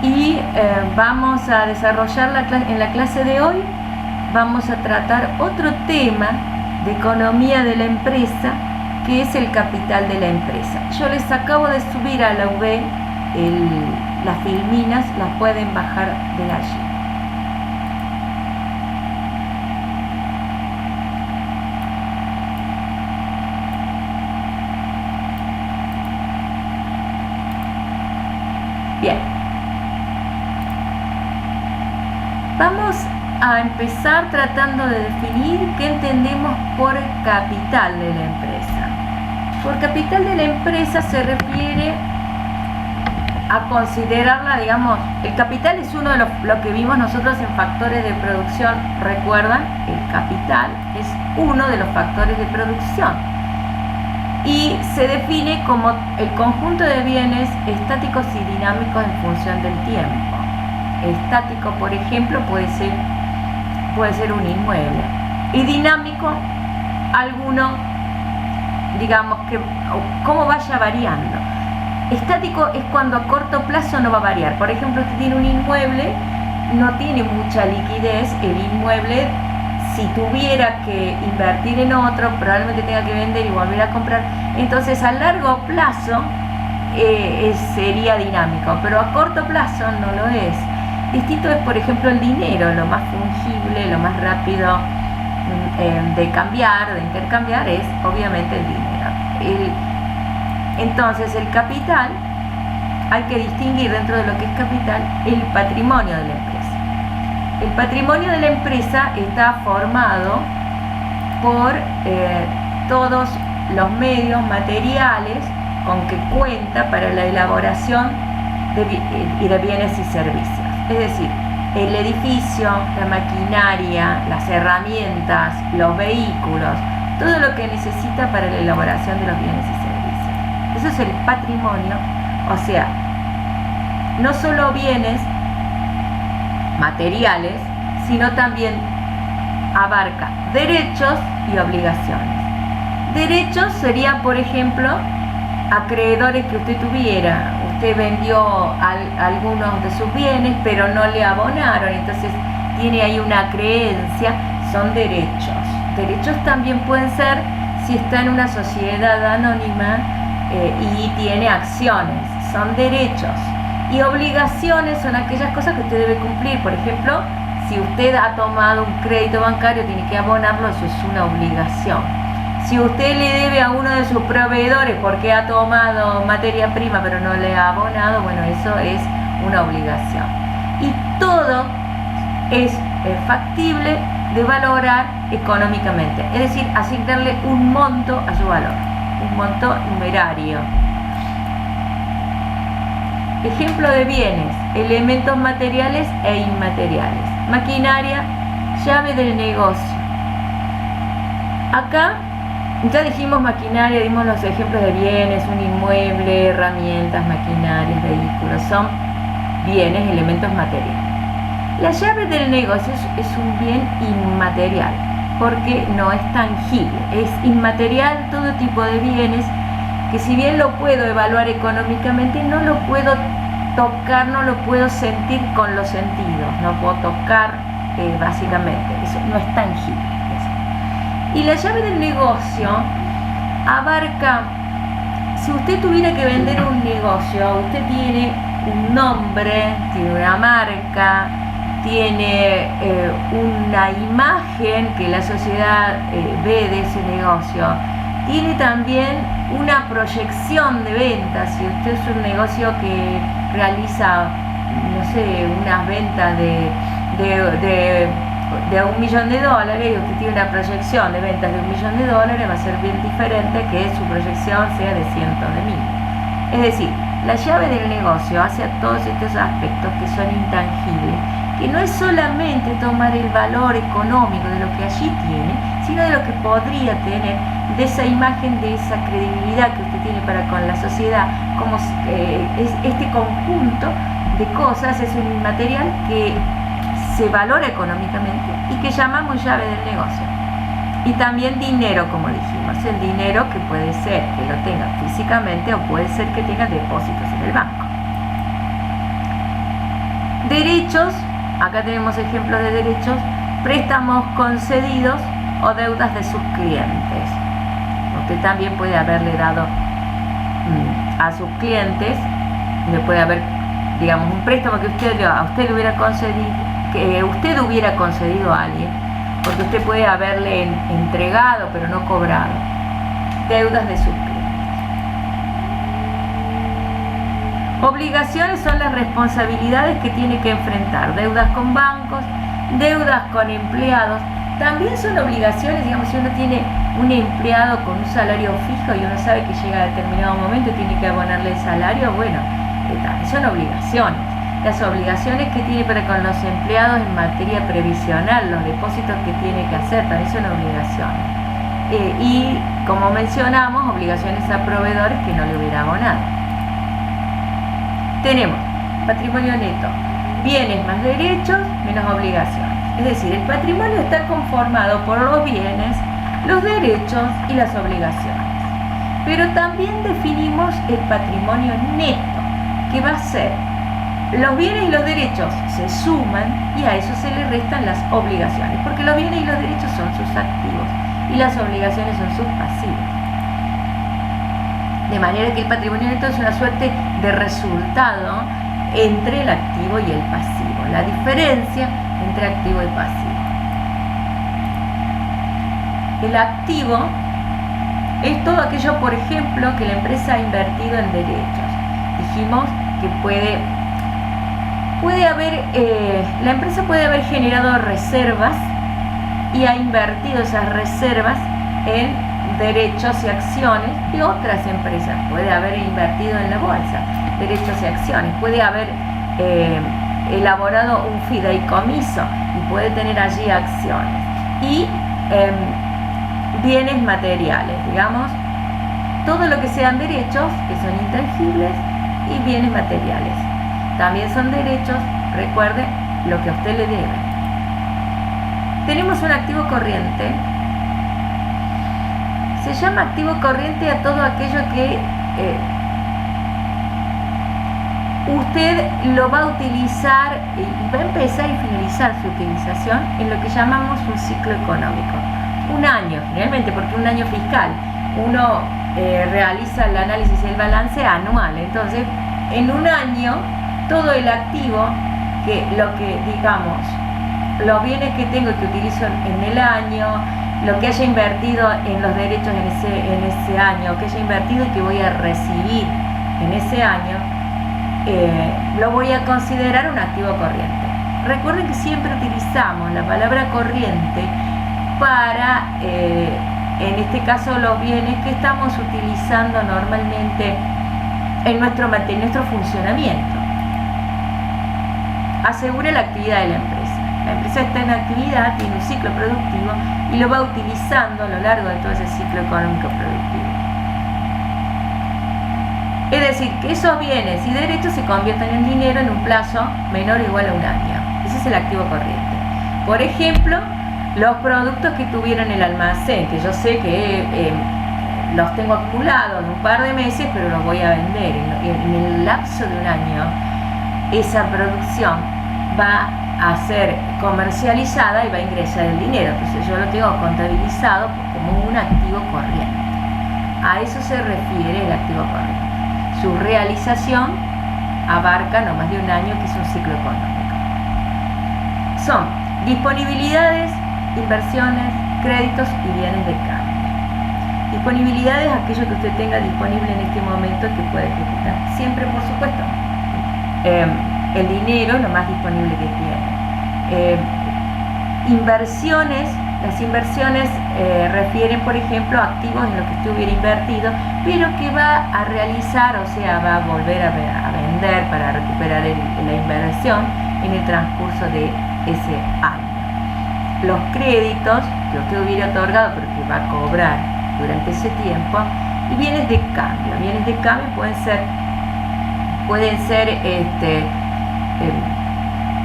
Y vamos a desarrollar en la clase de hoy, vamos a tratar otro tema de economía de la empresa, que es el capital de la empresa. Yo les acabo de subir a la UB las filminas, las pueden bajar de allí. Bien, vamos a empezar tratando de definir qué entendemos por capital de la empresa. Por capital de la empresa se refiere a considerarla, digamos, el capital es uno de lo que vimos nosotros en factores de producción. ¿Recuerdan? El capital es uno de los factores de producción y se define como el conjunto de bienes estáticos y dinámicos en función del tiempo. Estático, por ejemplo, puede ser un inmueble, y dinámico alguno, digamos, que cómo vaya variando. Estático es cuando a corto plazo no va a variar. Por ejemplo, usted tiene un inmueble, no tiene mucha liquidez, el inmueble, si tuviera que invertir en otro, probablemente tenga que vender y volver a comprar. Entonces, a largo plazo sería dinámico, pero a corto plazo no lo es. Distinto es, por ejemplo, el dinero, lo más fungible, lo más rápido de cambiar, de intercambiar, es obviamente el dinero. Entonces, el capital, hay que distinguir dentro de lo que es capital el patrimonio de la empresa. El patrimonio de la empresa está formado por todos los medios materiales con que cuenta para la elaboración de bienes y servicios. Es decir, el edificio, la maquinaria, las herramientas, los vehículos, todo lo que necesita para la elaboración de los bienes y servicios. Eso es el patrimonio, o sea, no solo bienes materiales, sino también abarca derechos y obligaciones. Derechos serían, por ejemplo, acreedores que usted tuviera. Usted vendió algunos de sus bienes, pero no le abonaron, entonces tiene ahí una creencia, son derechos. Derechos también pueden ser si está en una sociedad anónima y tiene acciones, son derechos. Y obligaciones son aquellas cosas que usted debe cumplir. Por ejemplo, si usted ha tomado un crédito bancario, tiene que abonarlo, eso es una obligación. Si usted le debe a uno de sus proveedores porque ha tomado materia prima pero no le ha abonado, bueno, eso es una obligación. Y todo es factible de valorar económicamente, es decir, asignarle un monto a su valor, un monto numerario. Ejemplo de bienes, elementos materiales e inmateriales. Maquinaria, llave del negocio. Acá ya dijimos maquinaria, dimos los ejemplos de bienes, un inmueble, herramientas, maquinarias, vehículos, son bienes, elementos materiales. La llave del negocio es un bien inmaterial, porque no es tangible, es inmaterial todo tipo de bienes, que si bien lo puedo evaluar económicamente, no lo puedo tocar, no lo puedo sentir con los sentidos, no puedo tocar básicamente, eso no es tangible. Y la llave del negocio abarca, si usted tuviera que vender un negocio, usted tiene un nombre, tiene una marca, tiene una imagen que la sociedad ve de ese negocio, tiene también una proyección de ventas. Si usted es un negocio que realiza, no sé, unas ventas de $1 millón y usted tiene una proyección de ventas de $1 millón, va a ser bien diferente que su proyección sea de cientos de miles. Es decir, la llave del negocio hace a todos estos aspectos que son intangibles, que no es solamente tomar el valor económico de lo que allí tiene, sino de lo que podría tener, de esa imagen, de esa credibilidad que usted tiene para con la sociedad, como es este conjunto de cosas, es un inmaterial que se valora económicamente y que llamamos llave del negocio. Y también dinero, como dijimos, el dinero que puede ser que lo tenga físicamente o puede ser que tenga depósitos en el banco. Derechos, acá tenemos ejemplos de derechos: préstamos concedidos o deudas de sus clientes. Usted también puede haberle dado a sus clientes, le puede haber, digamos, un préstamo que a usted le hubiera concedido, que usted hubiera concedido a alguien, porque usted puede haberle entregado pero no cobrado. Deudas de sus clientes. Obligaciones son las responsabilidades que tiene que enfrentar. Deudas con bancos, deudas con empleados. También son obligaciones, digamos, si uno tiene un empleado con un salario fijo y uno sabe que llega a determinado momento y tiene que abonarle el salario, bueno, son obligaciones. Las obligaciones que tiene para con los empleados en materia previsional, los depósitos que tiene que hacer, también son obligaciones. Y, como mencionamos, obligaciones a proveedores que no le hubiera abonado. Tenemos patrimonio neto: bienes más derechos menos obligaciones. Es decir, el patrimonio está conformado por los bienes, los derechos y las obligaciones. Pero también definimos el patrimonio neto, que va a ser: los bienes y los derechos se suman y a eso se le restan las obligaciones, porque los bienes y los derechos son sus activos y las obligaciones son sus pasivos. De manera que el patrimonio neto es una suerte de resultado entre el activo y el pasivo, la diferencia entre activo y pasivo. El activo es todo aquello, por ejemplo, que la empresa ha invertido en derechos. Dijimos que puede haber, la empresa puede haber generado reservas y ha invertido esas reservas en derechos y acciones de otras empresas. Puede haber invertido en la bolsa derechos y acciones, puede haber elaborado un fideicomiso y puede tener allí acciones. Y bienes materiales, digamos, todo lo que sean derechos, que son intangibles, y bienes materiales. También son derechos, recuerde, lo que a usted le debe. Tenemos un activo corriente. Se llama activo corriente a todo aquello que usted lo va a utilizar y va a empezar y finalizar su utilización en lo que llamamos un ciclo económico. Un año, realmente, porque un año fiscal, uno realiza el análisis y el balance anual. Entonces, en un año, todo el activo, los bienes que tengo y que utilizo en el año, lo que haya invertido en los derechos en ese año, que haya invertido y que voy a recibir en ese año, lo voy a considerar un activo corriente. Recuerden que siempre utilizamos la palabra corriente para, en este caso, los bienes que estamos utilizando normalmente en nuestro funcionamiento. Asegura la actividad de la empresa. La empresa está en actividad, tiene un ciclo productivo y lo va utilizando a lo largo de todo ese ciclo económico productivo. Es decir, que esos bienes y derechos se convierten en dinero en un plazo menor o igual a un año. Ese es el activo corriente. Por ejemplo, los productos que tuviera en el almacén, que yo sé que los tengo acumulados en un par de meses, pero los voy a vender. En el lapso de un año, esa producción va a ser comercializada y va a ingresar el dinero. Entonces yo lo tengo contabilizado como un activo corriente. A eso se refiere el activo corriente. Su realización abarca no más de un año, que es un ciclo económico. Son disponibilidades, inversiones, créditos y bienes de cambio. Disponibilidades, aquello que usted tenga disponible en este momento que puede ejecutar. Siempre, por supuesto, el dinero es lo más disponible que tiene. Inversiones, las inversiones refieren, por ejemplo, a activos en los que usted hubiera invertido, pero que va a realizar, o sea, va a volver a vender para recuperar la inversión en el transcurso de ese año. Los créditos que usted hubiera otorgado, pero que va a cobrar durante ese tiempo, y bienes de cambio. Bienes de cambio pueden ser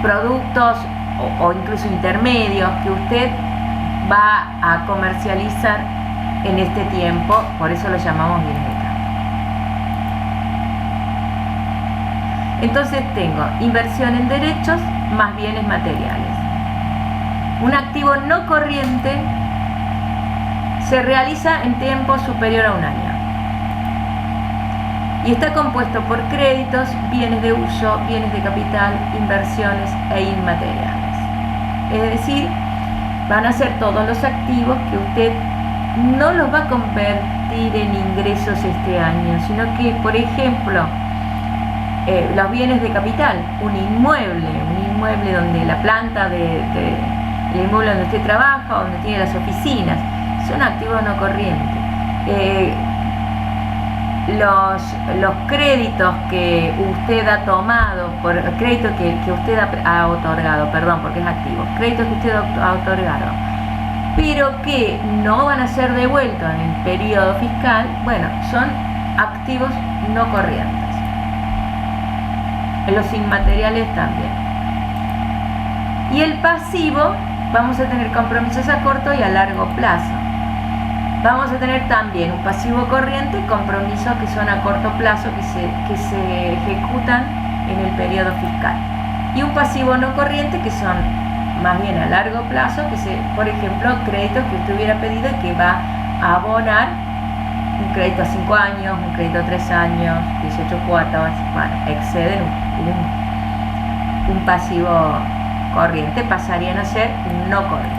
productos o incluso intermedios que usted va a comercializar en este tiempo, por eso lo llamamos bienes de cambio. Entonces tengo inversión en derechos más bienes materiales. Un activo no corriente se realiza en tiempo superior a un año y está compuesto por créditos, bienes de uso, bienes de capital, inversiones e inmateriales. Es decir, van a ser todos los activos que usted no los va a convertir en ingresos este año, sino que, por ejemplo, los bienes de capital, un inmueble donde la planta el inmueble donde usted trabaja, donde tiene las oficinas, son activos no corrientes. Los créditos que usted ha tomado, créditos que usted ha otorgado, perdón, porque es activo, créditos que usted ha otorgado, pero que no van a ser devueltos en el periodo fiscal, bueno, son activos no corrientes. Los inmateriales también. Y el pasivo, vamos a tener compromisos a corto y a largo plazo. Vamos a tener también un pasivo corriente, compromisos que son a corto plazo, que se ejecutan en el periodo fiscal. Y un pasivo no corriente, que son más bien a largo plazo, por ejemplo, créditos que usted hubiera pedido y que va a abonar, un crédito a 5 años, un crédito a 3 años, 18 cuotas, bueno, exceden un pasivo corriente, pasarían a ser no corriente.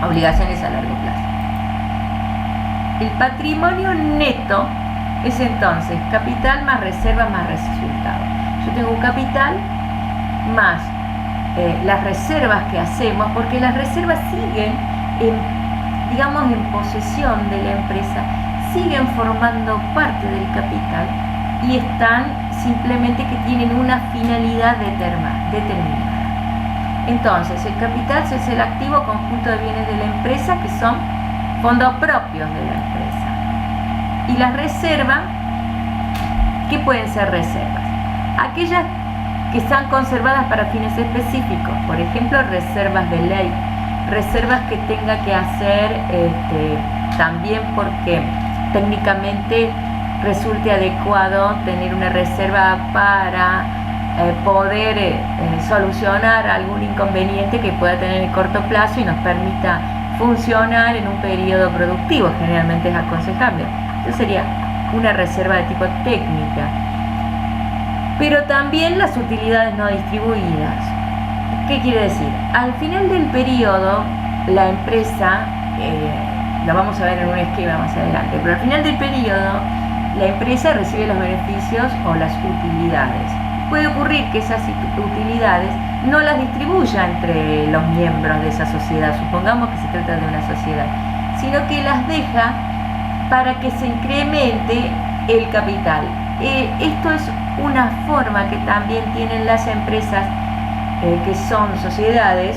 Obligaciones a largo plazo. El patrimonio neto es entonces capital más reserva más resultado. Yo tengo un capital más las reservas que hacemos, porque las reservas siguen en posesión de la empresa, siguen formando parte del capital y están simplemente que tienen una finalidad determinada. Entonces, el capital es el activo conjunto de bienes de la empresa, que son fondos propios de la empresa. Y las reservas, ¿qué pueden ser reservas? Aquellas que están conservadas para fines específicos, por ejemplo, reservas de ley, reservas que tenga que hacer también porque técnicamente resulte adecuado tener una reserva para poder solucionar algún inconveniente que pueda tener en corto plazo y nos permita funcionar en un periodo productivo. Generalmente es aconsejable. Entonces sería una reserva de tipo técnica. Pero también las utilidades no distribuidas. ¿Qué quiere decir? Al final del periodo, la empresa, lo vamos a ver en un esquema más adelante, pero al final del periodo, la empresa recibe los beneficios o las utilidades. Puede ocurrir que esas utilidades no las distribuya entre los miembros de esa sociedad, supongamos que se trata de una sociedad, sino que las deja para que se incremente el capital. Esto es una forma que también tienen las empresas que son sociedades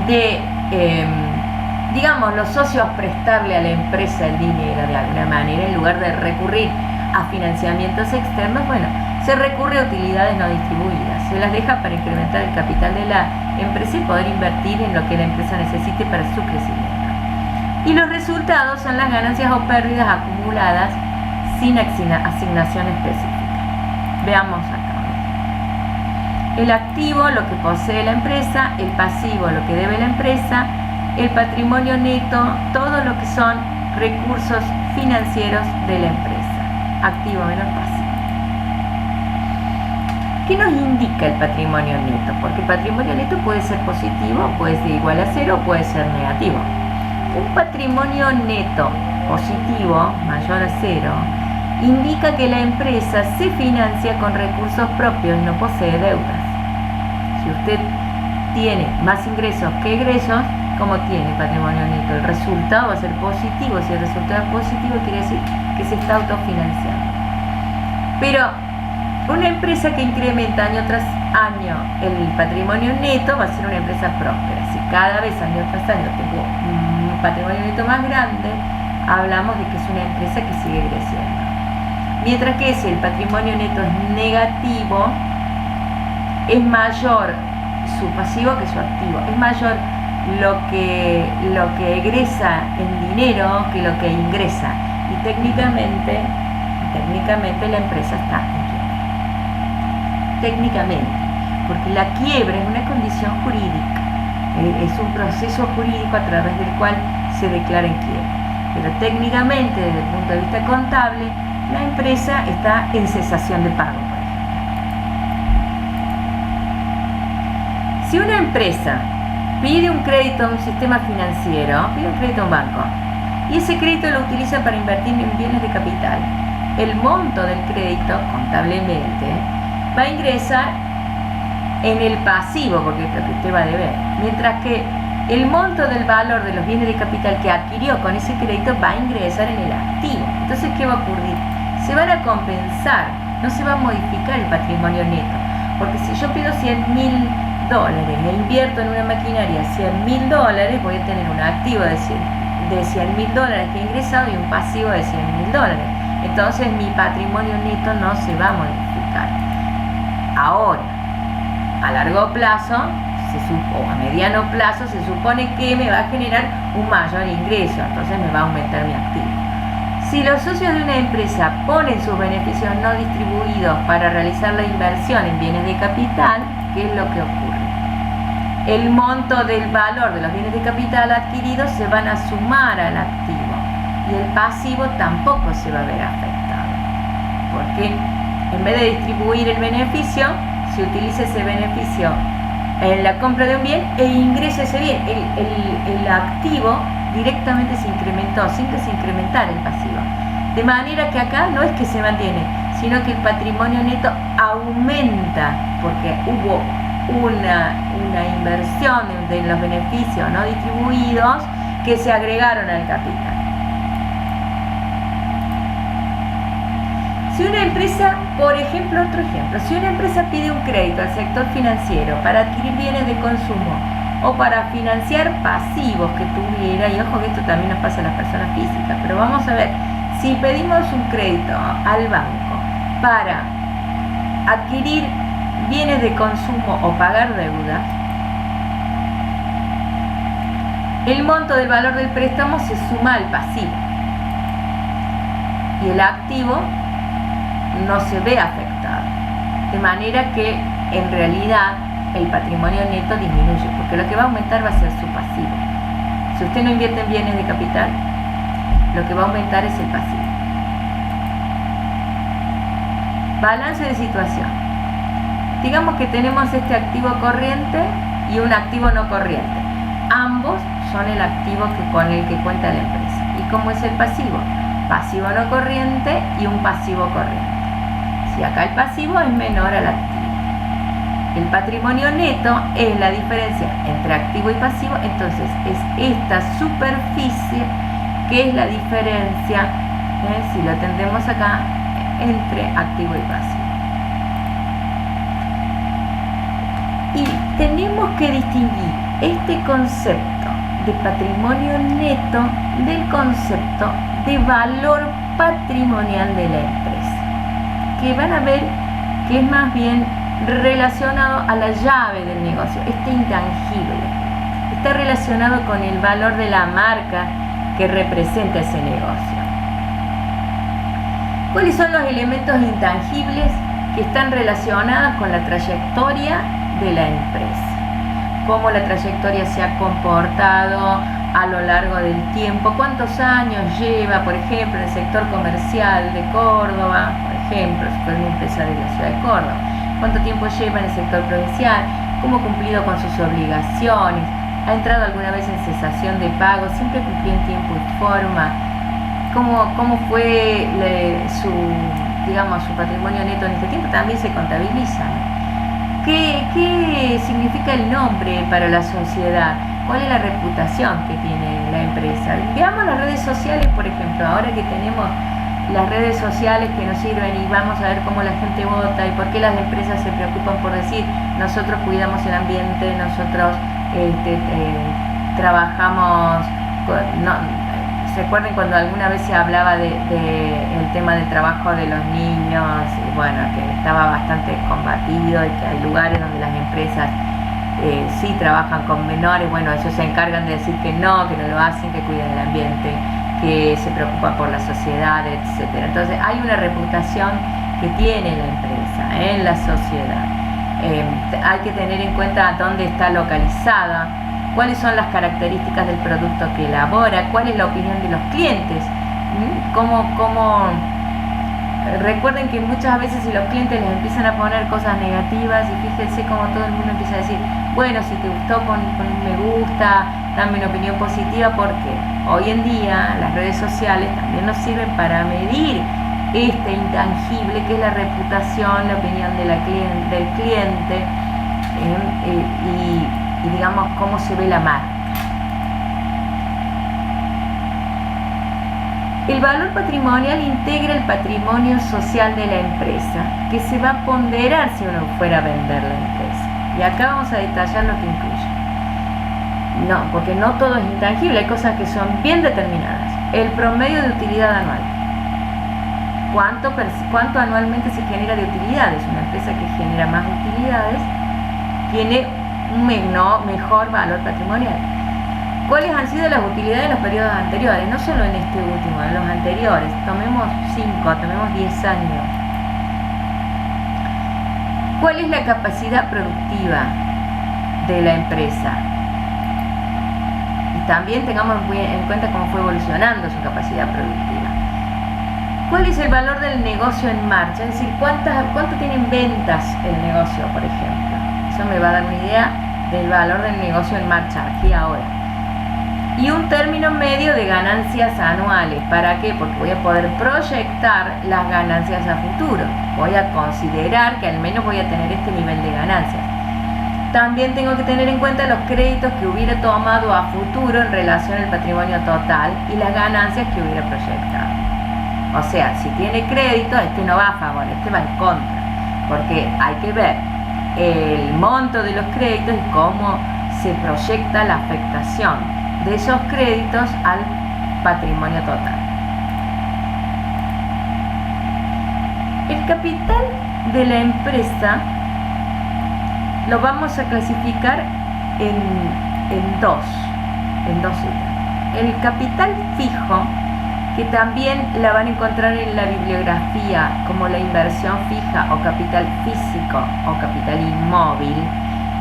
de, los socios prestarle a la empresa el dinero de alguna manera, en lugar de recurrir a financiamientos externos. Bueno, se recurre a utilidades no distribuidas, se las deja para incrementar el capital de la empresa y poder invertir en lo que la empresa necesite para su crecimiento. Y los resultados son las ganancias o pérdidas acumuladas sin asignación específica. Veamos acá. El activo, lo que posee la empresa; el pasivo, lo que debe la empresa; el patrimonio neto, todo lo que son recursos financieros de la empresa. Activo menos pasivo. ¿Qué nos indica el patrimonio neto? Porque el patrimonio neto puede ser positivo, puede ser igual a cero, puede ser negativo. Un patrimonio neto positivo, mayor a cero, indica que la empresa se financia con recursos propios y no posee deudas. Si usted tiene más ingresos que egresos, ¿cómo tiene patrimonio neto? El resultado va a ser positivo. Si el resultado es positivo, quiere decir que se está autofinanciando. Pero una empresa que incrementa año tras año el patrimonio neto va a ser una empresa próspera. Si cada vez año tras año tengo un patrimonio neto más grande, hablamos de que es una empresa que sigue creciendo. Mientras que si el patrimonio neto es negativo, es mayor su pasivo que su activo. Es mayor lo que egresa en dinero que lo que ingresa. Y técnicamente la empresa está en quiebra. técnicamente, porque la quiebra es una condición jurídica, es un proceso jurídico a través del cual se declara en quiebra. Pero técnicamente, desde el punto de vista contable, la empresa está en cesación de pago. Si una empresa pide un crédito a un sistema financiero, pide un crédito a un banco, y ese crédito lo utiliza para invertir en bienes de capital, el monto del crédito, contablemente, va a ingresar en el pasivo, porque es lo que usted va a deber, mientras que el monto del valor de los bienes de capital que adquirió con ese crédito va a ingresar en el activo. Entonces, ¿qué va a ocurrir? Se van a compensar, no se va a modificar el patrimonio neto, porque si yo pido $100.000 e invierto en una maquinaria $100.000, voy a tener un activo de $100.000 que he ingresado y un pasivo de $100.000. Entonces mi patrimonio neto no se va a modificar. Ahora, a largo plazo o a mediano plazo se supone que me va a generar un mayor ingreso, entonces me va a aumentar mi activo. Si los socios de una empresa ponen sus beneficios no distribuidos para realizar la inversión en bienes de capital, ¿qué es lo que ocurre? El monto del valor de los bienes de capital adquiridos se van a sumar al activo y el pasivo tampoco se va a ver afectado, porque en vez de distribuir el beneficio, se utiliza ese beneficio en la compra de un bien e ingresa ese bien. El activo directamente se incrementó sin que se incrementara el pasivo. De manera que acá no es que se mantiene, sino que el patrimonio neto aumenta porque hubo una inversión de los beneficios no distribuidos que se agregaron al capital. Si una empresa, por ejemplo, si una empresa pide un crédito al sector financiero para adquirir bienes de consumo o para financiar pasivos que tuviera, y ojo que esto también nos pasa a las personas físicas, pero vamos a ver, si pedimos un crédito al banco para adquirir bienes de consumo o pagar deudas, el monto del valor del préstamo se suma al pasivo y el activo no se ve afectado, de manera que en realidad el patrimonio neto disminuye, porque lo que va a aumentar va a ser su pasivo. Si usted no invierte en bienes de capital, lo que va a aumentar es el pasivo. Balance de situación. Digamos que tenemos este activo corriente y un activo no corriente. Ambos son el activo con el que cuenta la empresa. ¿Y cómo es el pasivo? Pasivo no corriente y un pasivo corriente. Si acá el pasivo es menor al activo. El patrimonio neto es la diferencia entre activo y pasivo, entonces es esta superficie que es la diferencia, si lo tendremos acá, entre activo y pasivo. Y tenemos que distinguir este concepto de patrimonio neto del concepto de valor patrimonial de la empresa, que van a ver que es más bien relacionado a la llave del negocio, este intangible, está relacionado con el valor de la marca que representa ese negocio. ¿Cuáles son los elementos intangibles que están relacionados con la trayectoria de la empresa? Cómo la trayectoria se ha comportado a lo largo del tiempo, cuántos años lleva, por ejemplo, en el sector comercial de Córdoba, por ejemplo, si fue una empresa de la ciudad de Córdoba, cuánto tiempo lleva en el sector provincial, cómo ha cumplido con sus obligaciones, ha entrado alguna vez en cesación de pago, siempre cumplió en tiempo y forma, cómo fue su patrimonio neto en este tiempo, también se contabiliza. ¿Qué significa el nombre para la sociedad? ¿Cuál es la reputación que tiene la empresa? Veamos las redes sociales, por ejemplo, ahora que tenemos las redes sociales que nos sirven y vamos a ver cómo la gente vota y por qué las empresas se preocupan por decir nosotros cuidamos el ambiente, nosotros trabajamos recuerden cuando alguna vez se hablaba de el tema del trabajo de los niños, y bueno, que estaba bastante combatido y que hay lugares donde las empresas sí trabajan con menores, bueno, ellos se encargan de decir que no lo hacen, que cuidan el ambiente, que se preocupa por la sociedad, etcétera. Entonces hay una reputación que tiene la empresa en la sociedad. Hay que tener en cuenta dónde está localizada, cuáles son las características del producto que elabora, cuál es la opinión de los clientes. Recuerden que muchas veces si los clientes les empiezan a poner cosas negativas, y fíjense cómo todo el mundo empieza a decir, bueno, si te gustó, pon un me gusta, dame una opinión positiva, porque hoy en día las redes sociales también nos sirven para medir este intangible que es la reputación, la opinión del cliente, y digamos cómo se ve la marca. El valor patrimonial integra el patrimonio social de la empresa, que se va a ponderar si uno fuera a vender la empresa. Y acá vamos a detallar lo que incluye. No, porque no todo es intangible, hay cosas que son bien determinadas. El promedio de utilidad anual. ¿Cuánto anualmente se genera de utilidades? Una empresa que genera más utilidades tiene un mejor valor patrimonial. ¿Cuáles han sido las utilidades en los periodos anteriores? No solo en este último, en los anteriores. Tomemos 5, tomemos 10 años. ¿Cuál es la capacidad productiva de la empresa? Y también tengamos en cuenta cómo fue evolucionando su capacidad productiva. ¿Cuál es el valor del negocio en marcha? Es decir, ¿cuánto tienen ventas el negocio, por ejemplo? Eso me va a dar una idea del valor del negocio en marcha, aquí ahora. Y un término medio de ganancias anuales. ¿Para qué? Porque voy a poder proyectar las ganancias a futuro. Voy a considerar que al menos voy a tener este nivel de ganancias. También tengo que tener en cuenta los créditos que hubiera tomado a futuro en relación al patrimonio total y las ganancias que hubiera proyectado. O sea, si tiene crédito, este no va a favor, este va en contra. Porque hay que ver el monto de los créditos y cómo se proyecta la afectación de esos créditos al patrimonio total. El capital de la empresa lo vamos a clasificar en dos ítems. El capital fijo, que también la van a encontrar en la bibliografía como la inversión fija o capital físico o capital inmóvil,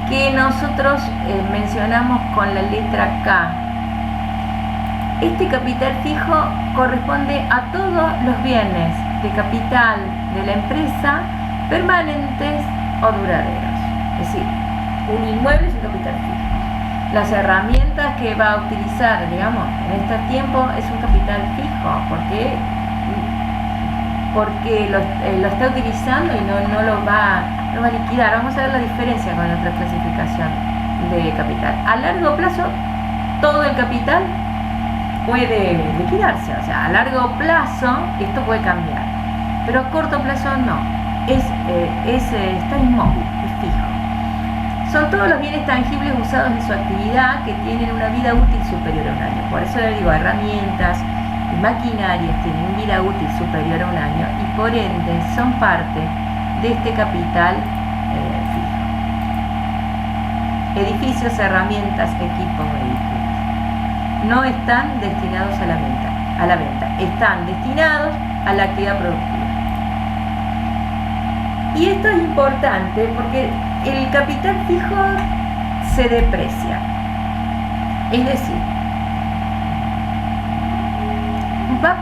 que nosotros mencionamos con la letra K. Este capital fijo corresponde a todos los bienes de capital de la empresa, permanentes o duraderos. Es decir, un inmueble es un capital fijo. Las herramientas que va a utilizar, digamos, en este tiempo es un capital fijo, porque lo está utilizando y no lo va a liquidar. Vamos a ver la diferencia con otra clasificación de capital. A largo plazo, todo el capital puede liquidarse, o sea, a largo plazo esto puede cambiar, pero a corto plazo no, está inmóvil, es fijo. Son todos los bienes tangibles usados en su actividad que tienen una vida útil superior a un año. Por eso les digo, herramientas y maquinarias tienen vida útil superior a un año y por ende son parte de este capital fijo. Edificios, herramientas, equipos, vehículos no están destinados a la venta, están destinados a la actividad productiva. Y esto es importante porque el capital fijo se deprecia, es decir, va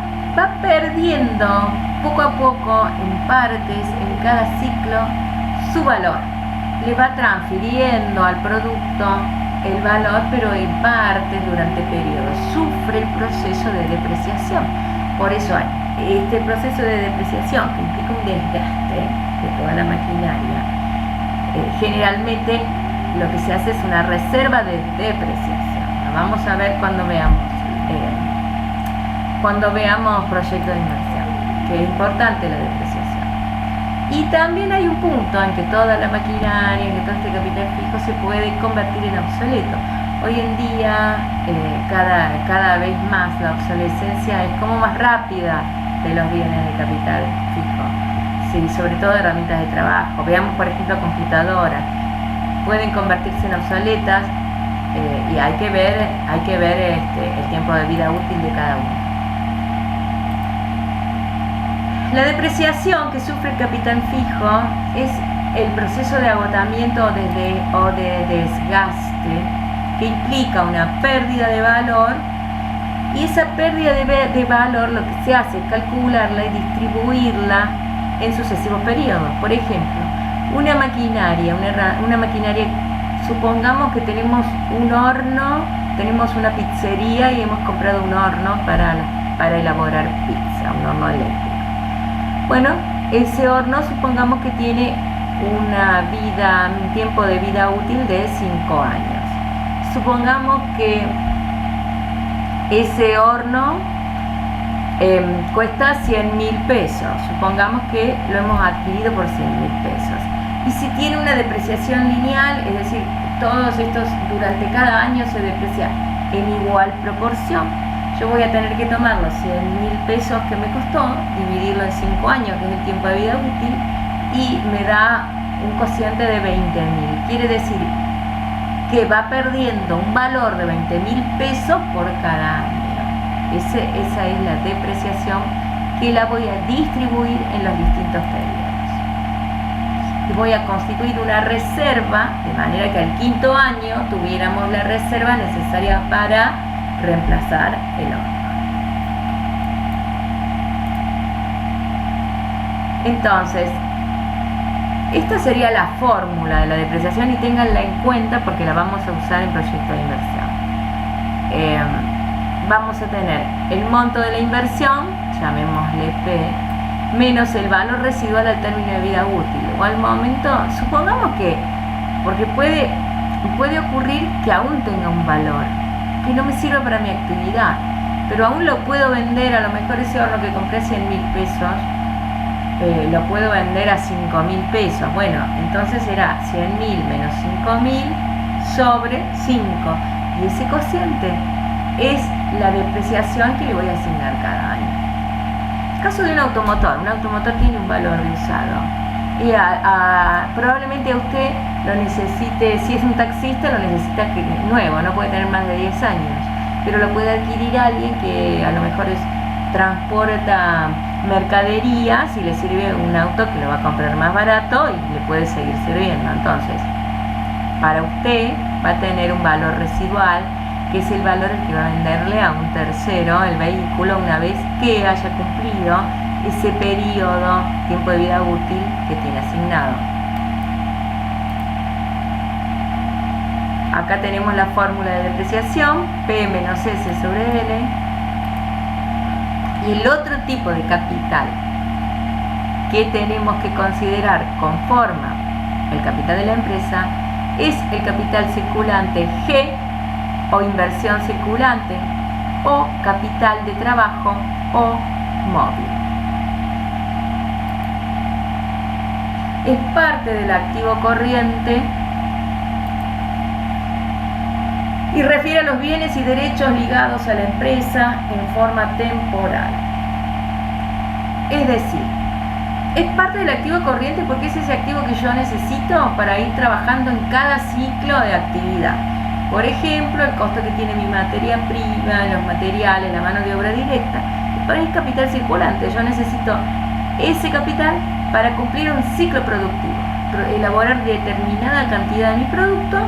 perdiendo poco a poco en partes, en cada ciclo, su valor. Le va transfiriendo al producto el valor, pero en partes durante periodos. Sufre el proceso de depreciación. Por eso este proceso de depreciación, que implica un desgaste de toda la maquinaria, generalmente lo que se hace es una reserva de depreciación. La vamos a ver cuando veamos proyectos de inversión, que es importante la depreciación. Y también hay un punto en que toda la maquinaria, en que todo este capital fijo se puede convertir en obsoleto. Hoy en día, cada vez más la obsolescencia es como más rápida de los bienes de capital fijo. Sí, sobre todo herramientas de trabajo. Veamos, por ejemplo, computadoras. Pueden convertirse en obsoletas y hay que ver el tiempo de vida útil de cada uno. La depreciación que sufre el capital fijo es el proceso de agotamiento o de desgaste, que implica una pérdida de valor, y esa pérdida de valor lo que se hace es calcularla y distribuirla en sucesivos periodos. Por ejemplo, una maquinaria, supongamos que tenemos un horno, tenemos una pizzería y hemos comprado un horno para elaborar pizza, un horno eléctrico. Bueno, ese horno supongamos que tiene un tiempo de vida útil de 5 años. Supongamos que ese horno cuesta 100.000 pesos. Supongamos que lo hemos adquirido por 100.000 pesos. Y si tiene una depreciación lineal, es decir, todos estos durante cada año se deprecia en igual proporción, yo voy a tener que tomar los 100.000 pesos que me costó, dividirlo en 5 años, que es el tiempo de vida útil, y me da un cociente de 20.000. Quiere decir que va perdiendo un valor de 20.000 pesos por cada año. Esa es la depreciación, que la voy a distribuir en los distintos periodos. Y voy a constituir una reserva, de manera que al 5.º año tuviéramos la reserva necesaria para reemplazar el horno. Entonces, esta sería la fórmula de la depreciación, y ténganla en cuenta porque la vamos a usar en proyecto de inversión. Vamos a tener el monto de la inversión, llamémosle P, menos el valor residual al término de vida útil, o al momento, supongamos que, porque puede ocurrir que aún tenga un valor, que no me sirva para mi actividad, pero aún lo puedo vender. A lo mejor ese horno que compré 100.000 pesos, lo puedo vender a 5.000 pesos. Bueno, entonces será 100.000 menos 5.000 sobre 5, y ese cociente es la depreciación que le voy a asignar cada año. Caso de un automotor tiene un valor de usado, y probablemente a usted lo necesite. Si es un taxista, lo necesita nuevo, no puede tener más de 10 años, pero lo puede adquirir alguien que a lo mejor transporta mercaderías y le sirve un auto que lo va a comprar más barato y le puede seguir sirviendo. Entonces, para usted va a tener un valor residual, que es el valor el que va a venderle a un tercero el vehículo una vez que haya cumplido ese periodo, tiempo de vida útil que tiene asignado. Acá tenemos la fórmula de depreciación, P menos S sobre L. Y el otro tipo de capital que tenemos que considerar conforma el capital de la empresa es el capital circulante G, o inversión circulante, o capital de trabajo, o móvil. Es parte del activo corriente y refiere a los bienes y derechos ligados a la empresa en forma temporal. Es decir, es parte del activo corriente porque es ese activo que yo necesito para ir trabajando en cada ciclo de actividad. Por ejemplo, el costo que tiene mi materia prima, los materiales, la mano de obra directa. Es capital circulante. Yo necesito ese capital para cumplir un ciclo productivo, elaborar determinada cantidad de mi producto,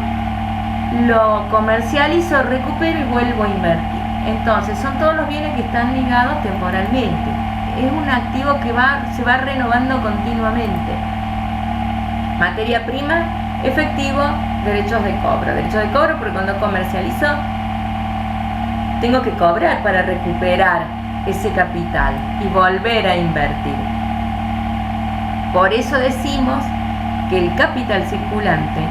lo comercializo, recupero y vuelvo a invertir. Entonces, son todos los bienes que están ligados temporalmente. Es un activo que se va renovando continuamente. Materia prima, efectivo, derechos de cobro. Derechos de cobro porque cuando comercializo tengo que cobrar para recuperar ese capital y volver a invertir. Por eso decimos que el capital circulante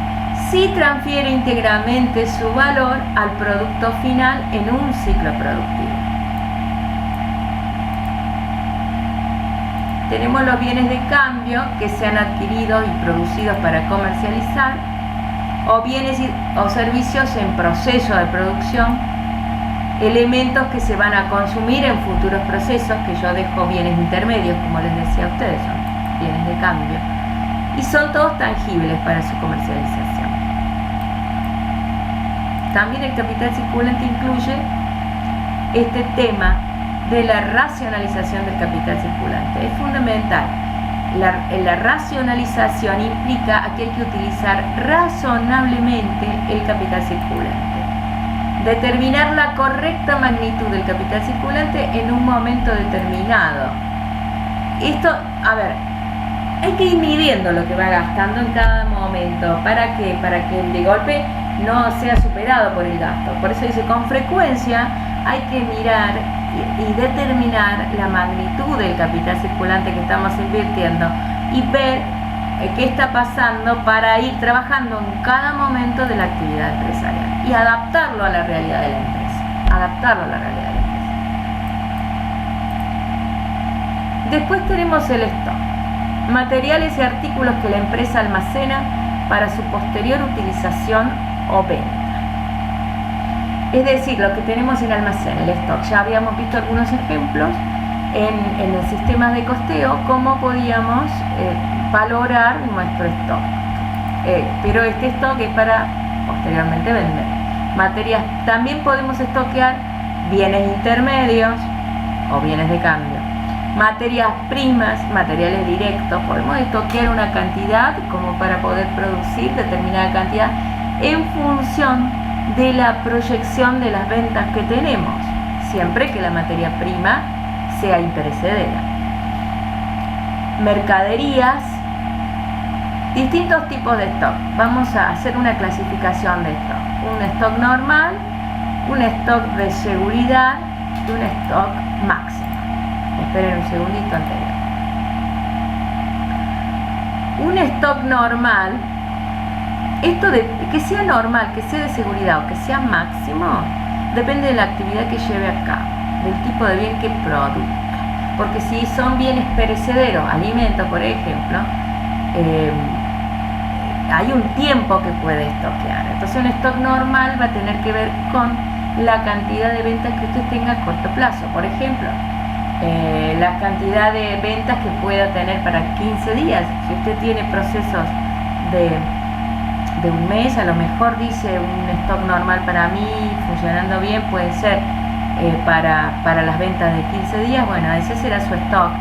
sí transfiere íntegramente su valor al producto final en un ciclo productivo. Tenemos los bienes de cambio que se han adquirido y producidos para comercializar, o bienes o servicios en proceso de producción, elementos que se van a consumir en futuros procesos, que yo dejo bienes intermedios, como les decía a ustedes, son bienes de cambio, y son todos tangibles para su comercialización. También el capital circulante incluye este tema de la racionalización del capital circulante. Es fundamental La racionalización implica que hay que utilizar razonablemente el capital circulante. Determinar la correcta magnitud del capital circulante en un momento determinado. Esto, a ver, hay que ir midiendo lo que va gastando en cada momento. ¿Para qué? Para que de golpe no sea superado por el gasto. Por eso dice, con frecuencia hay que mirar y determinar la magnitud del capital circulante que estamos invirtiendo y ver qué está pasando para ir trabajando en cada momento de la actividad empresarial y adaptarlo a la realidad de la empresa. Adaptarlo a la realidad de la empresa. Después tenemos el stock. Materiales y artículos que la empresa almacena para su posterior utilización o venta. Es decir, lo que tenemos en almacén, el stock. Ya habíamos visto algunos ejemplos en el sistema de costeo, cómo podíamos valorar nuestro stock. Pero este stock es para posteriormente vender. Materias, también podemos estoquear bienes intermedios o bienes de cambio. Materias primas, materiales directos, podemos estoquear una cantidad como para poder producir determinada cantidad en función de la proyección de las ventas que tenemos, siempre que la materia prima sea imperecedera. Mercaderías, distintos tipos de stock. Vamos a hacer una clasificación de stock. Un stock normal, un stock de seguridad y un stock máximo. Esperen un segundito anterior. Un stock normal, esto de que sea normal, que sea de seguridad o que sea máximo, depende de la actividad que lleve a cabo, del tipo de bien que produzca. Porque si son bienes perecederos, alimentos por ejemplo, hay un tiempo que puede estoquear. Entonces un stock normal va a tener que ver con la cantidad de ventas que usted tenga a corto plazo. Por ejemplo, la cantidad de ventas que pueda tener para 15 días. Si usted tiene procesos de un mes, a lo mejor dice un stock normal para mí, funcionando bien, puede ser para las ventas de 15 días, bueno, ese será su stock.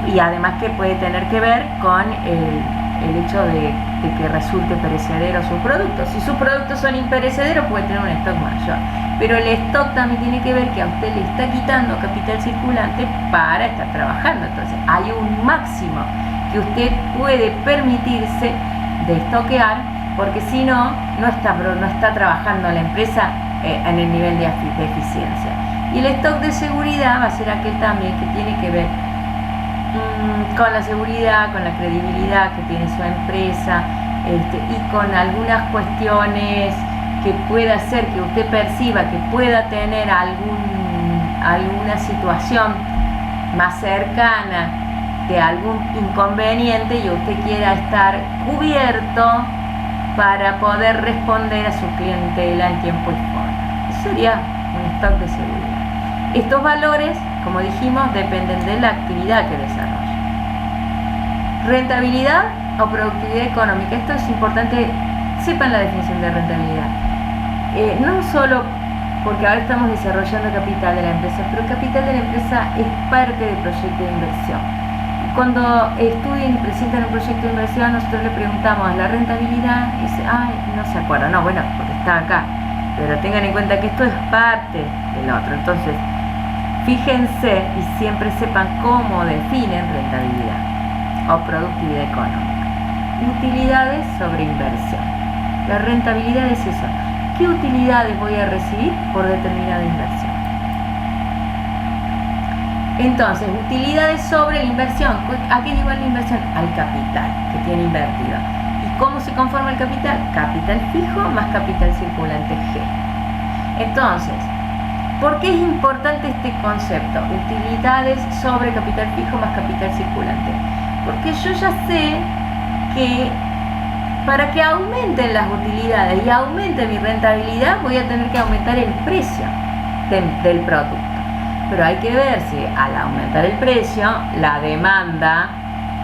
Y además que puede tener que ver con el hecho de que resulte perecedero sus productos. Si sus productos son imperecederos, puede tener un stock mayor. Pero el stock también tiene que ver que a usted le está quitando capital circulante para estar trabajando. Entonces hay un máximo que usted puede permitirse de estoquear, porque si no, no está trabajando la empresa en el nivel de eficiencia. Y el stock de seguridad va a ser aquel también que tiene que ver con la seguridad, con la credibilidad que tiene su empresa, y con algunas cuestiones que pueda hacer que usted perciba que pueda tener alguna situación más cercana de algún inconveniente y usted quiera estar cubierto para poder responder a su clientela en tiempo y forma. Eso sería un stock de seguridad. Estos valores, como dijimos, dependen de la actividad que desarrolla. Rentabilidad o productividad económica. Esto es importante, sepan la definición de rentabilidad. No solo porque ahora estamos desarrollando capital de la empresa, pero el capital de la empresa es parte del proyecto de inversión. Cuando estudian y presentan un proyecto de inversión, nosotros le preguntamos la rentabilidad y dice, ay, no se acuerda. No, bueno, porque está acá. Pero tengan en cuenta que esto es parte del otro. Entonces, fíjense y siempre sepan cómo definen rentabilidad o productividad económica. Utilidades sobre inversión. La rentabilidad es eso. ¿Qué utilidades voy a recibir por determinada inversión? Entonces, utilidades sobre la inversión. ¿A qué nivel la inversión? Al capital que tiene invertido. ¿Y cómo se conforma el capital? Capital fijo más capital circulante G. Entonces, ¿por qué es importante este concepto? Utilidades sobre capital fijo más capital circulante. Porque yo ya sé que para que aumenten las utilidades y aumente mi rentabilidad, voy a tener que aumentar el precio del producto. Pero hay que ver si al aumentar el precio, la demanda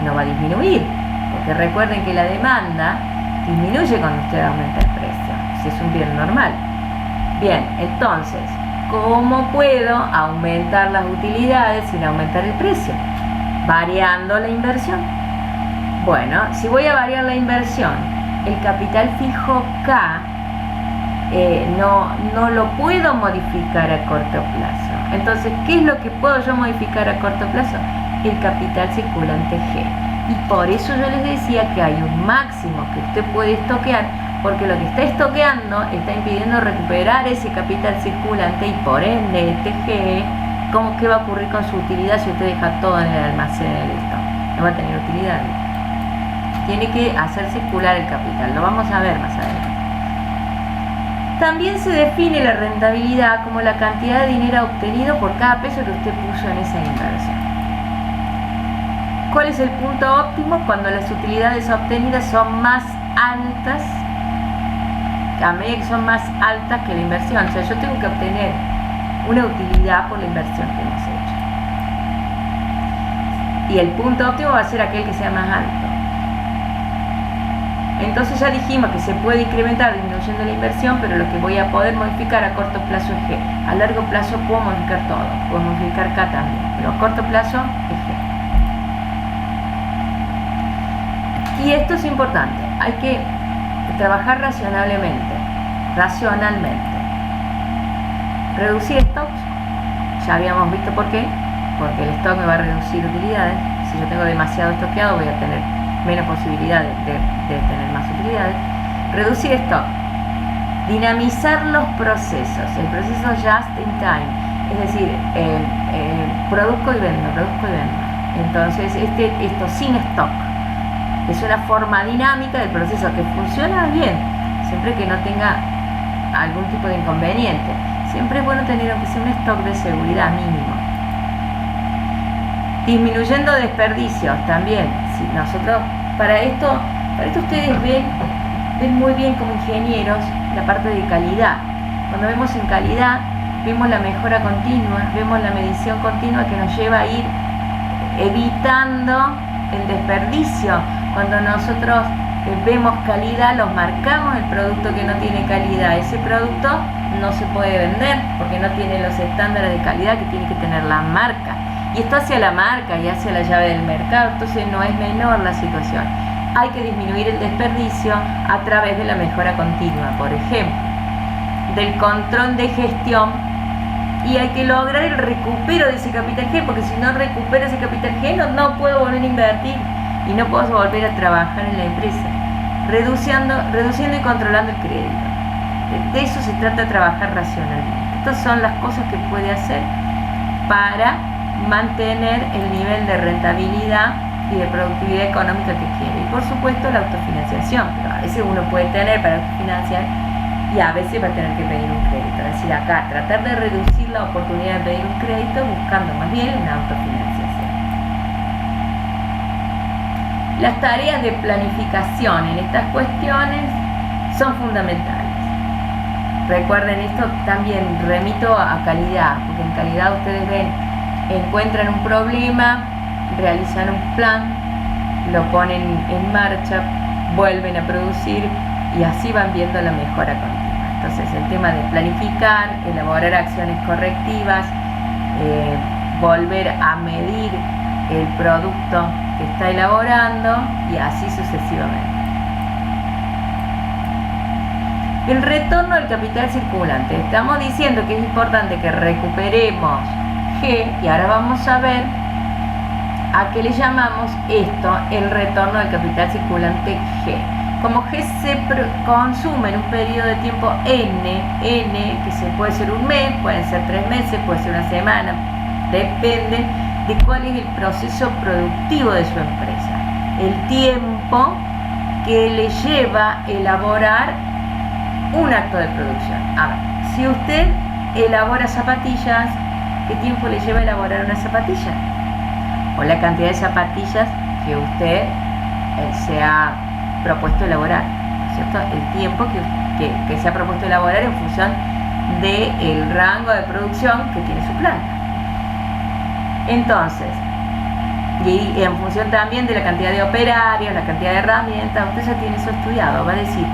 no va a disminuir. Porque recuerden que la demanda disminuye cuando usted aumenta el precio, si es un bien normal. Bien, entonces, ¿cómo puedo aumentar las utilidades sin aumentar el precio? variando la inversión. Bueno, si voy a variar la inversión, el capital fijo K no lo puedo modificar a corto plazo. Entonces, ¿qué es lo que puedo yo modificar a corto plazo? El capital circulante G. Y por eso yo les decía que hay un máximo que usted puede estoquear, porque lo que está estoqueando está impidiendo recuperar ese capital circulante y por ende este G, ¿cómo que va a ocurrir con su utilidad si usted deja todo en el almacén en el stock? No va a tener utilidad. Tiene que hacer circular el capital, lo vamos a ver más adelante. También se define la rentabilidad como la cantidad de dinero obtenido por cada peso que usted puso en esa inversión. ¿Cuál es el punto óptimo? Cuando las utilidades obtenidas son más altas, a medida que son más altas que la inversión. O sea, yo tengo que obtener una utilidad por la inversión que hemos hecho. Y el punto óptimo va a ser aquel que sea más alto. Entonces ya dijimos que se puede incrementar disminuyendo la inversión, pero lo que voy a poder modificar a corto plazo es G. A largo plazo puedo modificar todo, puedo modificar K también, pero a corto plazo es G. Y esto es importante, hay que trabajar racionalmente. Reducir stocks, ya habíamos visto por qué, porque el stock me va a reducir utilidades. Si yo tengo demasiado estoqueado voy a tener menos posibilidades de tener más utilidades. Reducir stock, dinamizar los procesos, el proceso just in time, es decir, produzco y vendo. Entonces esto sin stock es una forma dinámica del proceso que funciona bien, siempre que no tenga algún tipo de inconveniente. Siempre es bueno tener aunque sea un stock de seguridad mínimo. Disminuyendo desperdicios también. Si nosotros para esto ustedes ven muy bien como ingenieros la parte de calidad. Cuando vemos en calidad, vemos la mejora continua, vemos la medición continua que nos lleva a ir evitando el desperdicio. Cuando nosotros vemos calidad, los marcamos el producto que no tiene calidad. Ese producto no se puede vender porque no tiene los estándares de calidad que tiene que tener la marca. Y esto hacia la marca y hacia la llave del mercado, entonces no es menor la situación. Hay que disminuir el desperdicio a través de la mejora continua, por ejemplo, del control de gestión, y hay que lograr el recupero de ese capital G, porque si no recupero ese capital G no puedo volver a invertir y no puedo volver a trabajar en la empresa. Reduciendo y controlando el crédito. De eso se trata de trabajar racionalmente. Estas son las cosas que puede hacer para mantener el nivel de rentabilidad y de productividad económica que quiere. Y por supuesto la autofinanciación, pero a veces uno puede tener para autofinanciar y a veces va a tener que pedir un crédito. Es decir, acá tratar de reducir la oportunidad de pedir un crédito buscando más bien una autofinanciación. Las tareas de planificación en estas cuestiones son fundamentales. Recuerden esto, también remito a calidad, porque en calidad ustedes encuentran un problema, realizan un plan, lo ponen en marcha, vuelven a producir y así van viendo la mejora continua. Entonces el tema de planificar, elaborar acciones correctivas, volver a medir el producto que está elaborando y así sucesivamente. El retorno del capital circulante. Estamos diciendo que es importante que recuperemos G y ahora vamos a ver a qué le llamamos esto, el retorno del capital circulante G. Como G se consume en un periodo de tiempo N, que puede ser un mes, pueden ser 3 meses, puede ser una semana, depende de cuál es el proceso productivo de su empresa, el tiempo que le lleva elaborar un acto de producción. A ver, si usted elabora zapatillas, ¿qué tiempo le lleva elaborar una zapatilla? O la cantidad de zapatillas que usted se ha propuesto elaborar, ¿cierto? El tiempo que se ha propuesto elaborar en función del rango de producción que tiene su planta. Entonces, y en función también de la cantidad de operarios, la cantidad de herramientas, usted ya tiene eso estudiado. Va a decir,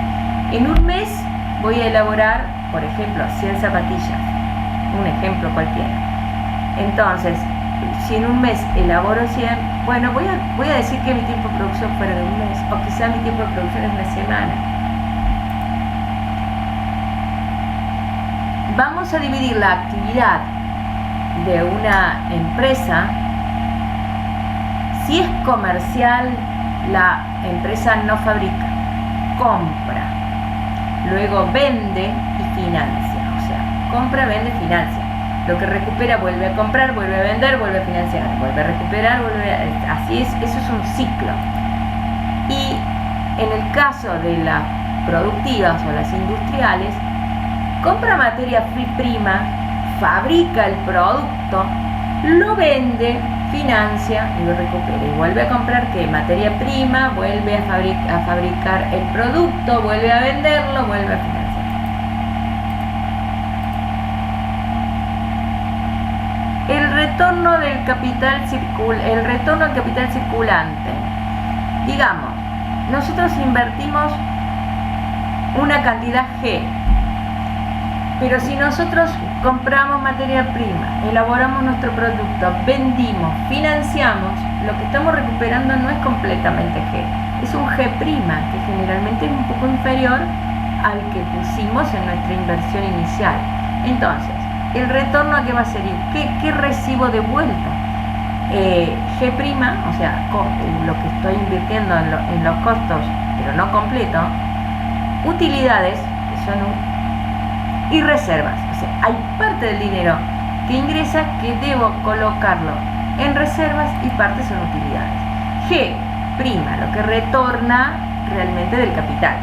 en un mes voy a elaborar, por ejemplo, 100 zapatillas, un ejemplo cualquiera. Entonces, si en un mes elaboro 100, bueno, voy a decir que mi tiempo de producción fuera de un mes, o quizá mi tiempo de producción es una semana. Vamos a dividir la actividad de una empresa. Si es comercial, la empresa no fabrica, compra, luego vende y financia. O sea, compra, vende, financia. Lo que recupera vuelve a comprar, vuelve a vender, vuelve a financiar, vuelve a recuperar, así es, eso es un ciclo. Y en el caso de las productivas o las industriales, compra materia prima, fabrica el producto, lo vende, financia y lo recupera. Y vuelve a comprar ¿qué? Materia prima, vuelve a fabricar el producto, vuelve a venderlo, vuelve a financiar. El retorno al capital circulante. Digamos, nosotros invertimos una cantidad G, pero si nosotros compramos materia prima, elaboramos nuestro producto, vendimos, financiamos, lo que estamos recuperando no es completamente G, es un G', que generalmente es un poco inferior al que pusimos en nuestra inversión inicial. Entonces, ¿el retorno a qué va a ser? ¿Qué recibo de vuelta? G', o sea, lo que estoy invirtiendo en los costos, pero no completo, utilidades, que son y reservas. O sea, hay parte del dinero que ingresa que debo colocarlo en reservas y parte son utilidades. G', lo que retorna realmente del capital.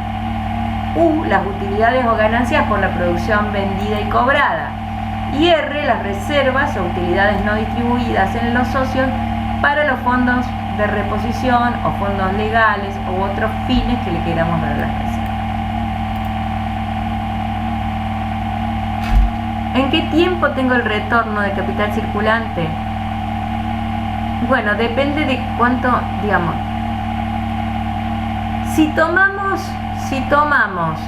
U, las utilidades o ganancias por la producción vendida y cobrada. Y R, las reservas o utilidades no distribuidas en los socios para los fondos de reposición o fondos legales u otros fines que le queramos dar a las reservas. ¿En qué tiempo tengo el retorno de capital circulante? Bueno, depende de cuánto, digamos. Si tomamos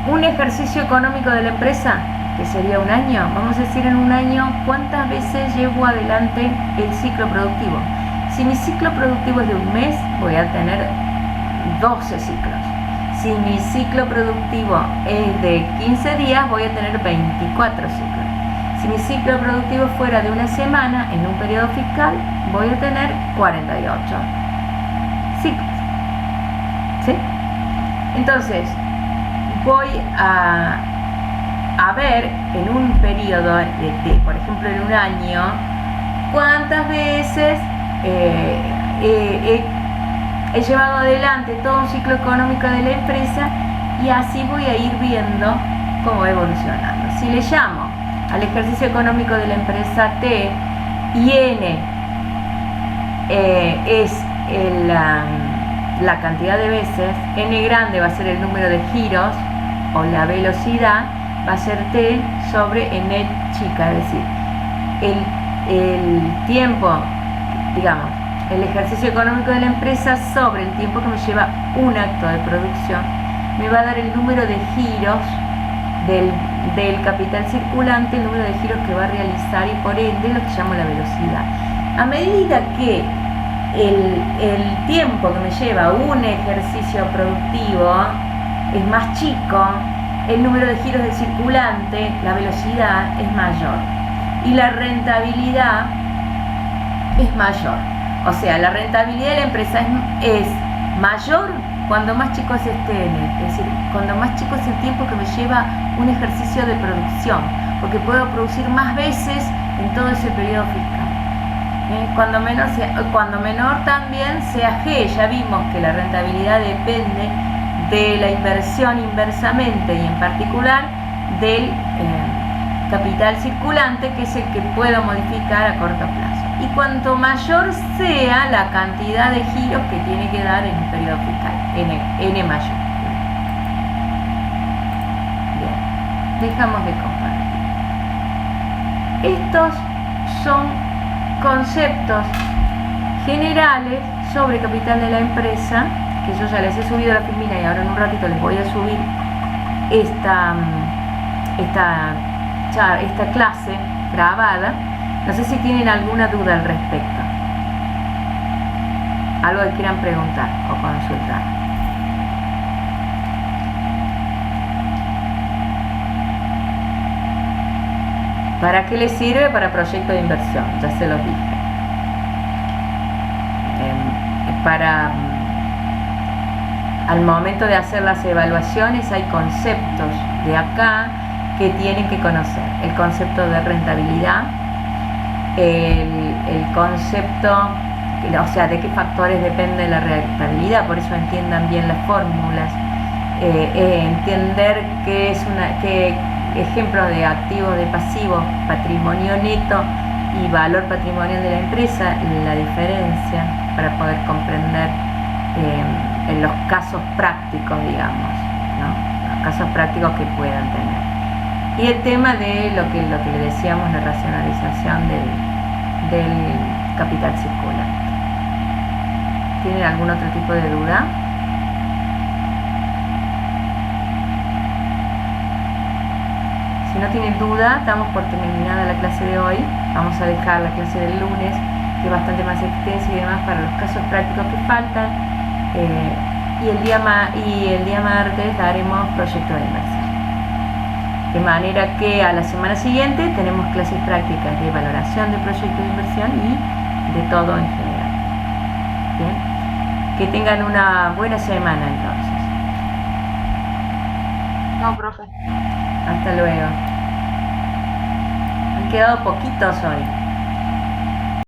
un ejercicio económico de la empresa, que sería un año, vamos a decir en un año, ¿cuántas veces llevo adelante el ciclo productivo? Si mi ciclo productivo es de un mes, voy a tener 12 ciclos. Si mi ciclo productivo es de 15 días, voy a tener 24 ciclos. Si mi ciclo productivo fuera de una semana, en un periodo fiscal, voy a tener 48 ciclos. ¿Sí? Entonces, voy a ver en un periodo, por ejemplo en un año, cuántas veces he llevado adelante todo un ciclo económico de la empresa y así voy a ir viendo cómo va evolucionando. Si le llamo al ejercicio económico de la empresa T y N es la cantidad de veces, N grande va a ser el número de giros o la velocidad, va a ser T sobre N chica, es decir, el tiempo, digamos, el ejercicio económico de la empresa sobre el tiempo que me lleva un acto de producción, me va a dar el número de giros del capital circulante, el número de giros que va a realizar y por ende lo que llamo la velocidad. A medida que el tiempo que me lleva un ejercicio productivo es más chico, el número de giros del circulante, la velocidad es mayor y la rentabilidad es mayor. O sea, la rentabilidad de la empresa es mayor cuando más chico es este N, es decir, cuando más chico es el tiempo que me lleva un ejercicio de producción, porque puedo producir más veces en todo ese periodo fiscal. Cuando menor también sea G, ya vimos que la rentabilidad depende de la inversión inversamente y en particular del capital circulante, que es el que puedo modificar a corto plazo. Y cuanto mayor sea la cantidad de giros que tiene que dar en un periodo fiscal, N mayor. Bien, dejamos de compartir. Estos son conceptos generales sobre capital de la empresa, que yo ya les he subido a la filmina y ahora en un ratito les voy a subir esta clase grabada. No sé si tienen alguna duda al respecto. algo que quieran preguntar o consultar. ¿Para qué les sirve? Para proyectos de inversión, ya se los dije. Al momento de hacer las evaluaciones hay conceptos de acá que tienen que conocer. El concepto de rentabilidad, el concepto, o sea, de qué factores depende la rentabilidad, por eso entiendan bien las fórmulas, entender qué ejemplos de activos, de pasivos, patrimonio neto y valor patrimonial de la empresa, la diferencia para poder comprender en los casos prácticos, digamos, ¿no? Los casos prácticos que puedan tener. Y el tema de lo que le decíamos, la racionalización del capital circulante. ¿Tienen algún otro tipo de duda? Si no tienen duda, estamos por terminada la clase de hoy. Vamos a dejar la clase del lunes, que es bastante más extensa y demás para los casos prácticos que faltan. Y el día martes daremos proyecto de inversión. De manera que a la semana siguiente tenemos clases prácticas de valoración de proyectos de inversión y de todo en general. Bien, que tengan una buena semana entonces. No, profe. Hasta luego. Han quedado poquitos hoy.